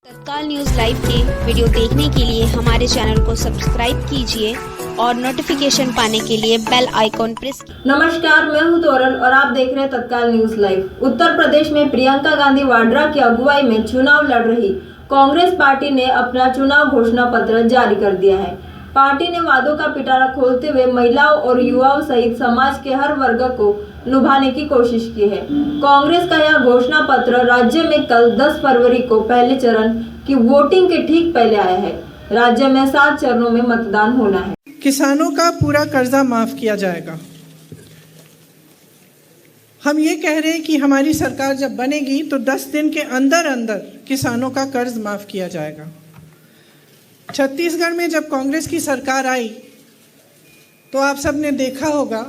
तत्काल news live के video देखने के लिए हमारे चैनल को सब्सक्राइब कीजिए और नोटिफिकेशन पाने के लिए बेल आइकॉन प्रेस कीजिए। नमस्कार, मैं हूं तोरल और आप देख रहे हैं तत्काल न्यूज़ लाइव। उत्तर प्रदेश में प्रियंका गांधी वाड्रा की अगुवाई में चुनाव लड़ रही कांग्रेस पार्टी ने अपना चुनाव घोषणा पत्र जारी कर दिया है। पार्टी ने वादों का पिटारा खोलते हुए महिलाओं और युवाओं सहित समाज के हर वर्ग को लुभाने की कोशिश की है। कांग्रेस का यह घोषणा पत्र राज्य में कल 10 फरवरी को पहले चरण की वोटिंग के ठीक पहले आया है। राज्य में 7 चरणों में मतदान होना है। किसानों का पूरा कर्जा माफ किया जाएगा। हम ये कह रहे हैं कि हमारी सरकार जब बनेगी तो 10 दिन के अंदर अंदर किसानों का कर्ज माफ किया जाएगा। छत्तीसगढ़ में जब कांग्रेस की सरकार आई तो आप सबने देखा होगा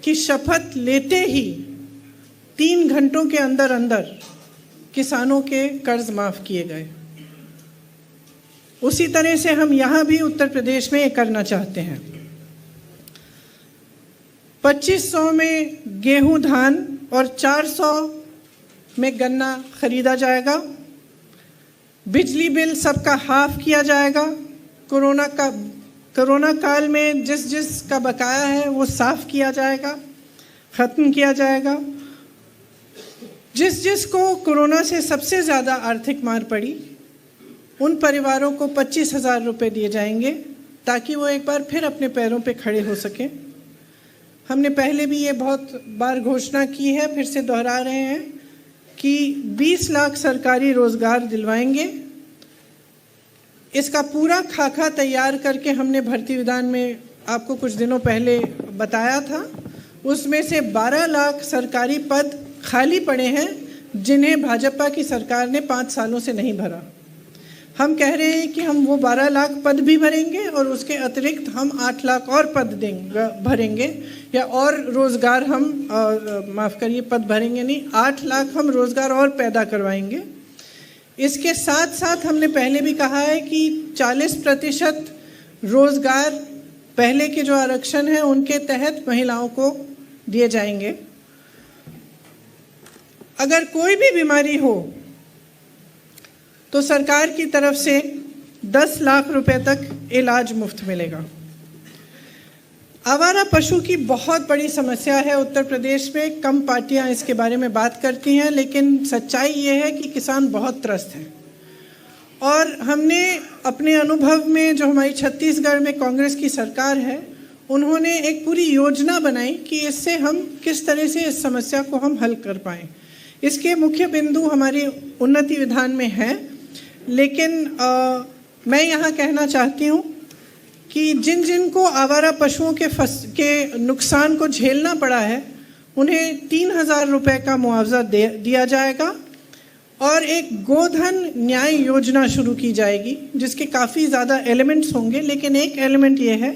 कि शपथ लेते ही 3 घंटों के अंदर अंदर किसानों के कर्ज माफ किए गए। उसी तरह से हम यहाँ भी उत्तर प्रदेश में ये करना चाहते हैं। 2500 में गेहूं धान और 400 में गन्ना खरीदा जाएगा। बिजली बिल सबका हाफ किया जाएगा। कोरोना काल में जिस का बकाया है वो साफ किया जाएगा, ख़त्म किया जाएगा। जिस को कोरोना से सबसे ज़्यादा आर्थिक मार पड़ी उन परिवारों को 25,000 रुपये दिए जाएंगे ताकि वो एक बार फिर अपने पैरों पे खड़े हो सकें। हमने पहले भी ये बहुत बार घोषणा की है, फिर से दोहरा रहे हैं कि 20 लाख सरकारी रोज़गार दिलवाएंगे। इसका पूरा खाका तैयार करके हमने भर्ती विधान में आपको कुछ दिनों पहले बताया था। उसमें से 12 लाख सरकारी पद खाली पड़े हैं जिन्हें भाजपा की सरकार ने 5 सालों से नहीं भरा। हम कह रहे हैं कि हम वो 12 लाख पद भी भरेंगे और उसके अतिरिक्त हम 8 लाख और पद भरेंगे या और रोज़गार हम माफ़ करिए पद भरेंगे नहीं, 8 लाख हम रोज़गार और पैदा करवाएंगे। इसके साथ साथ हमने पहले भी कहा है कि 40% रोज़गार पहले के जो आरक्षण है उनके तहत महिलाओं को दिए जाएंगे। अगर कोई भी बीमारी हो तो सरकार की तरफ से 10 लाख रुपए तक इलाज मुफ्त मिलेगा। आवारा पशु की बहुत बड़ी समस्या है उत्तर प्रदेश में। कम पार्टियां इसके बारे में बात करती हैं, लेकिन सच्चाई ये है कि किसान बहुत त्रस्त हैं। और हमने अपने अनुभव में, जो हमारी छत्तीसगढ़ में कांग्रेस की सरकार है, उन्होंने एक पूरी योजना बनाई कि इससे हम किस तरह से इस समस्या को हम हल कर पाएँ। इसके मुख्य बिंदु हमारी उन्नति विधान में हैं, लेकिन मैं यहाँ कहना चाहती हूँ कि जिन को आवारा पशुओं के नुकसान को झेलना पड़ा है उन्हें 3,000 रुपये का मुआवजा दिया जाएगा और एक गोधन न्याय योजना शुरू की जाएगी जिसके काफ़ी ज़्यादा एलिमेंट्स होंगे, लेकिन एक एलिमेंट ये है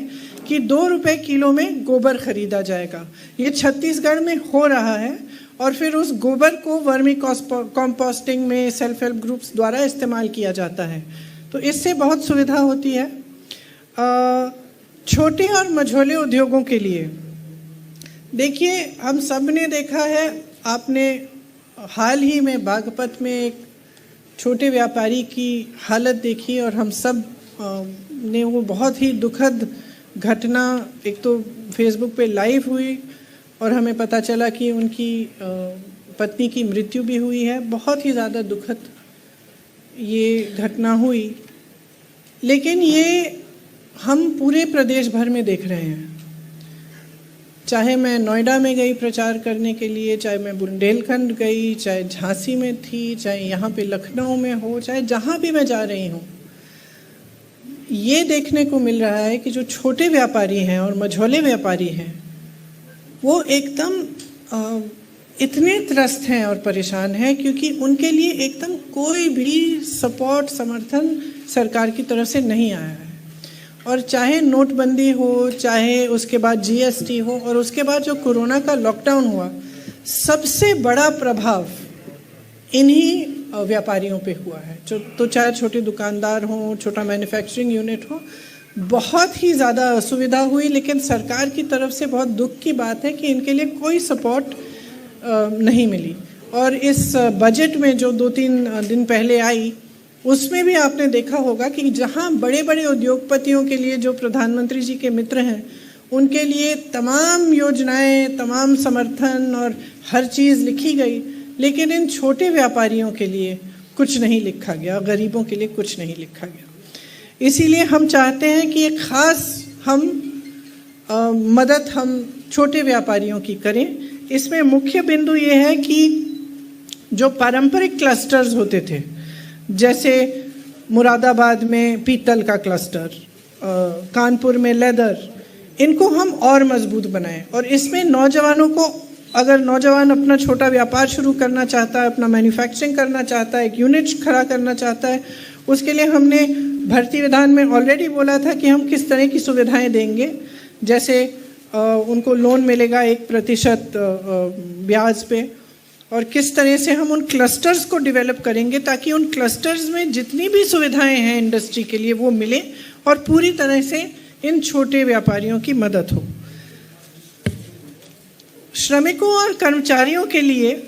कि 2 रुपये किलो में गोबर खरीदा जाएगा। ये छत्तीसगढ़ में हो रहा है और फिर उस गोबर को वर्मी कॉम्पोस्टिंग में सेल्फ हेल्प ग्रुप्स द्वारा इस्तेमाल किया जाता है। तो इससे बहुत सुविधा होती है। छोटे और मझोले उद्योगों के लिए देखिए, हम सब ने देखा है, आपने हाल ही में बागपत में एक छोटे व्यापारी की हालत देखी और हम सब ने वो बहुत ही दुखद घटना, एक तो फेसबुक पे लाइव हुई और हमें पता चला कि उनकी पत्नी की मृत्यु भी हुई है। बहुत ही ज़्यादा दुखद ये घटना हुई, लेकिन ये हम पूरे प्रदेश भर में देख रहे हैं। चाहे मैं नोएडा में गई प्रचार करने के लिए, चाहे मैं बुंदेलखंड गई, चाहे झांसी में थी, चाहे यहाँ पे लखनऊ में हो, चाहे जहाँ भी मैं जा रही हूँ, ये देखने को मिल रहा है कि जो छोटे व्यापारी हैं और मझोले व्यापारी हैं वो एकदम इतने त्रस्त हैं और परेशान हैं क्योंकि उनके लिए एकदम कोई भी सपोर्ट, समर्थन सरकार की तरफ से नहीं आया है। और चाहे नोटबंदी हो, चाहे उसके बाद जीएसटी हो और उसके बाद जो कोरोना का लॉकडाउन हुआ, सबसे बड़ा प्रभाव इन्हीं व्यापारियों पे हुआ है। तो चाहे छोटे दुकानदार हों, छोटा मैन्युफैक्चरिंग यूनिट हो, बहुत ही ज़्यादा असुविधा हुई। लेकिन सरकार की तरफ से बहुत दुख की बात है कि इनके लिए कोई सपोर्ट नहीं मिली। और इस बजट में जो 2-3 दिन पहले आई उसमें भी आपने देखा होगा कि जहां बड़े बड़े उद्योगपतियों के लिए, जो प्रधानमंत्री जी के मित्र हैं, उनके लिए तमाम योजनाएं, तमाम समर्थन और हर चीज़ लिखी गई, लेकिन इन छोटे व्यापारियों के लिए कुछ नहीं लिखा गया, गरीबों के लिए कुछ नहीं लिखा गया। इसीलिए हम चाहते हैं कि एक ख़ास मदद हम छोटे व्यापारियों की करें। इसमें मुख्य बिंदु ये है कि जो पारंपरिक क्लस्टर्स होते थे, जैसे मुरादाबाद में पीतल का क्लस्टर, कानपुर में लेदर, इनको हम और मजबूत बनाएं। और इसमें नौजवानों को, अगर नौजवान अपना छोटा व्यापार शुरू करना चाहता है, अपना मैन्युफैक्चरिंग करना चाहता है, एक यूनिट खड़ा करना चाहता है, उसके लिए हमने भर्ती विधान में ऑलरेडी बोला था कि हम किस तरह की सुविधाएं देंगे। जैसे उनको लोन मिलेगा 1% ब्याज पे, और किस तरह से हम उन क्लस्टर्स को डेवलप करेंगे ताकि उन क्लस्टर्स में जितनी भी सुविधाएं हैं इंडस्ट्री के लिए वो मिले और पूरी तरह से इन छोटे व्यापारियों की मदद हो। श्रमिकों और कर्मचारियों के लिए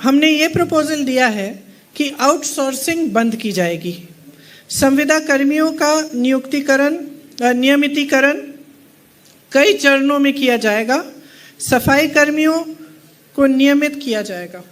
हमने ये प्रपोजल दिया है कि आउटसोर्सिंग बंद की जाएगी। संविदा कर्मियों का नियमितीकरण कई चरणों में किया जाएगा। सफाई कर्मियों को नियमित किया जाएगा।